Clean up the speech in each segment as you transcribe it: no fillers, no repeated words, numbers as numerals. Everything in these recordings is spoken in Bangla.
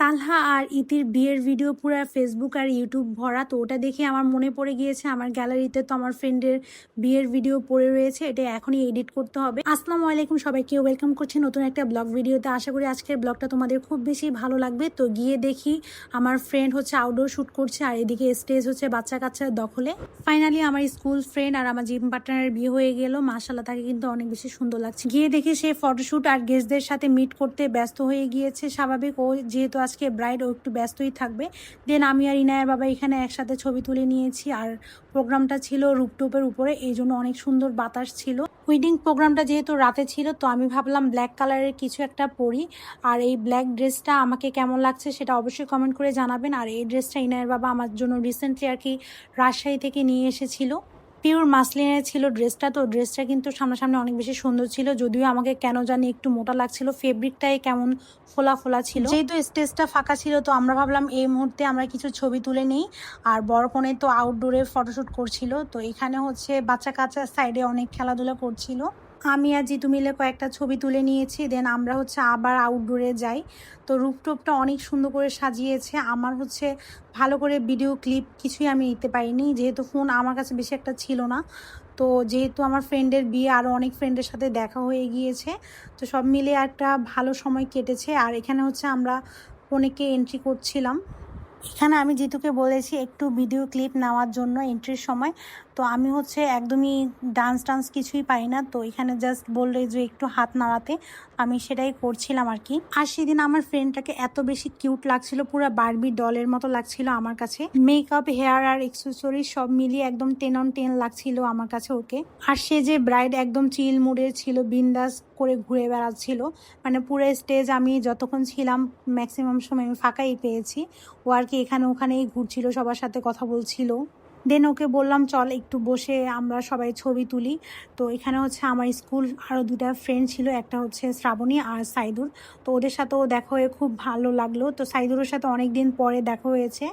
তালহা আর ইতির বিয়ের ভিডিও পুরো ফেসবুক আর ইউটিউব ভরা। তো ওটা দেখে আমার মনে পড়ে গিয়েছে আমার গ্যালারিতে তো আমার ফ্রেন্ডের বিয়ের ভিডিও পড়ে রয়েছে, এটা এখনই এডিট করতে হবে। আসসালামু আলাইকুম সবাইকে, ওয়েলকাম করছি নতুন একটা ব্লগ ভিডিওতে। আশা করি আজকের ব্লগটা তোমাদের খুব বেশি ভালো লাগবে। তো গিয়ে দেখি আমার ফ্রেন্ড হচ্ছে আউটডোর শ্যুট করছে আর এদিকে স্টেজ হচ্ছে বাচ্চা কাচ্চার দখলে। ফাইনালি আমার স্কুল ফ্রেন্ড আর আমার জিম পার্টনারের বিয়ে হয়ে গেল। মাশাআল্লাহ, তাকে কিন্তু অনেক বেশি সুন্দর লাগছে। গিয়ে দেখি সে ফটোশ্যুট আর গেস্টদের সাথে মিট করতে ব্যস্ত হয়ে গিয়েছে। স্বাভাবিক, ও যেহেতু আজকে ব্রাইড, ও একটু ব্যস্তই থাকবে। দেন আমি আর ইনায়ের বাবা এখানে একসাথে ছবি তুলে নিয়েছি। আর প্রোগ্রামটা ছিল রুপটপের উপরে, এই জন্য অনেক সুন্দর বাতাস ছিল। ওয়েডিং প্রোগ্রামটা যেহেতু রাতে ছিল, তো আমি ভাবলাম ব্ল্যাক কালারের কিছু একটা পরি। আর এই ব্ল্যাক ড্রেসটা আমাকে কেমন লাগছে সেটা অবশ্যই কমেন্ট করে জানাবেন। আর এই ড্রেসটা ইনায়ের বাবা আমার জন্য রিসেন্টলি আর কি রাজশাহী থেকে নিয়ে এসেছিল। পিওর মাসলিনের ছিল ড্রেসটা। তো ড্রেসটা কিন্তু সামনাসামনি অনেক বেশি সুন্দর ছিল, যদিও আমাকে কেন জানি একটু মোটা লাগছিল, ফেব্রিকটাই কেমন ফোলা ফোলা ছিল। যেহেতু স্টেজটা ফাঁকা ছিল, তো আমরা ভাবলাম এই মুহূর্তে আমরা কিছু ছবি তুলে নেই। আর বড় কনে তো আউটডোরে ফটোশ্যুট করছিল, তো এখানে হচ্ছে বাচ্চা কাচ্চার সাইডে অনেক খেলাধুলা করছিল। আমি আর জিতু মিলে কয়েকটা ছবি তুলে নিয়েছি। দেন আমরা হচ্ছে আবার আউটডোরে যাই। তো রুফটপটা অনেক সুন্দর করে সাজিয়েছে। আমার হচ্ছে ভালো করে ভিডিও ক্লিপ কিছুই আমি নিতে পারিনি, যেহেতু ফোন আমার কাছে বেশি একটা ছিল না। তো যেহেতু আমার ফ্রেন্ডের বিয়ে, আরও অনেক ফ্রেন্ডের সাথে দেখা হয়ে গিয়েছে, তো সব মিলে একটা ভালো সময় কেটেছে। আর এখানে হচ্ছে আমরা অনেকে এন্ট্রি করছিলাম। এখানে আমি জিতুকে বলেছি একটু ভিডিও ক্লিপ নেওয়ার জন্য এন্ট্রির সময়। তো আমি হচ্ছে একদমই ডান্স কিছুই পাই না, তো এখানে জাস্ট বললে যে একটু হাত নাড়াতে, আমি সেটাই করছিলাম আর কি। আর সেদিন আমার ফ্রেন্ডটাকে এত বেশি কিউট লাগছিল, পুরো বারবি ডলের মতো লাগছিল আমার কাছে। মেকআপ, হেয়ার আর এক্সেসরিজ সব মিলিয়ে একদম 10 on 10 লাগছিল আমার কাছে ওকে। আর সে যে ব্রাইড একদম চিল মুডের ছিল, বিন্দাস করে ঘুরে বেড়াচ্ছিল। মানে পুরো স্টেজ আমি যতক্ষণ ছিলাম ম্যাক্সিমাম সময় আমি ফাঁকাই পেয়েছি। ও আর কি এখানে ওখানেই ঘুরছিল, সবার সাথে কথা বলছিল। দেন ওকে বললাম চল একটু বসে আমরা সবাই ছবি তুলি। তো এখানে হচ্ছে আমার স্কুল আরও দুটা ফ্রেন্ড ছিল, একটা হচ্ছে শ্রাবণী আর সাইদুর। তো ওদের সাথেও দেখা হয়ে খুব ভালো লাগলো। তো সাইদুরের সাথে অনেক দিন পরে দেখা হয়েছে,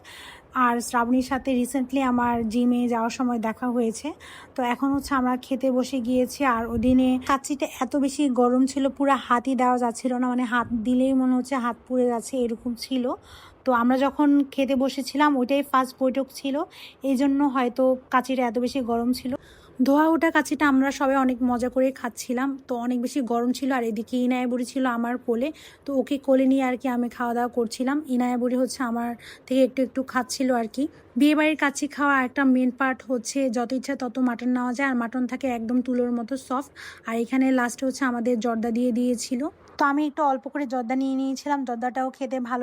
আর শ্রাবণীর সাথে রিসেন্টলি আমার জিমে যাওয়ার সময় দেখা হয়েছে। তো এখন হচ্ছে আমরা খেতে বসে গিয়েছি। আর ওদিনে কাচ্চিটা এত বেশি গরম ছিল, পুরো হাতই দেওয়া যাচ্ছিল না, মানে হাত দিলেই মনে হচ্ছে হাত পুড়ে যাচ্ছে এরকম ছিল। তো আমরা যখন খেতে বসেছিলাম ওইটাই ফার্স্ট বৈঠক ছিল, এই জন্য হয়তো কাচিটা এত বেশি গরম ছিল। ধোয়া ওঠা কাচিটা আমরা সবাই অনেক মজা করে খাচ্ছিলাম। তো অনেক বেশি গরম ছিল। আর এদিকে ইনায়া বুড়ি ছিল আমার কোলে, তো ওকে কোলে নিয়ে আর কি আমি খাওয়া দাওয়া করছিলাম। ইনায়া বুড়ি হচ্ছে আমার থেকে একটু একটু খাচ্ছিল আর কি। বিয়েবাড়ির কাচ্চি খাওয়া একটা মেন পার্ট হচ্ছে যত ইচ্ছা তত মাটন নেওয়া যায়, আর মাটন থাকে একদম তুলোর মতো সফট। আর এখানে লাস্টে হচ্ছে আমাদের জর্দা দিয়ে দিয়েছিল, তো আমি একটু অল্প করে জর্দা নিয়ে নিয়েছিলাম। জর্দাটাও খেতে ভালো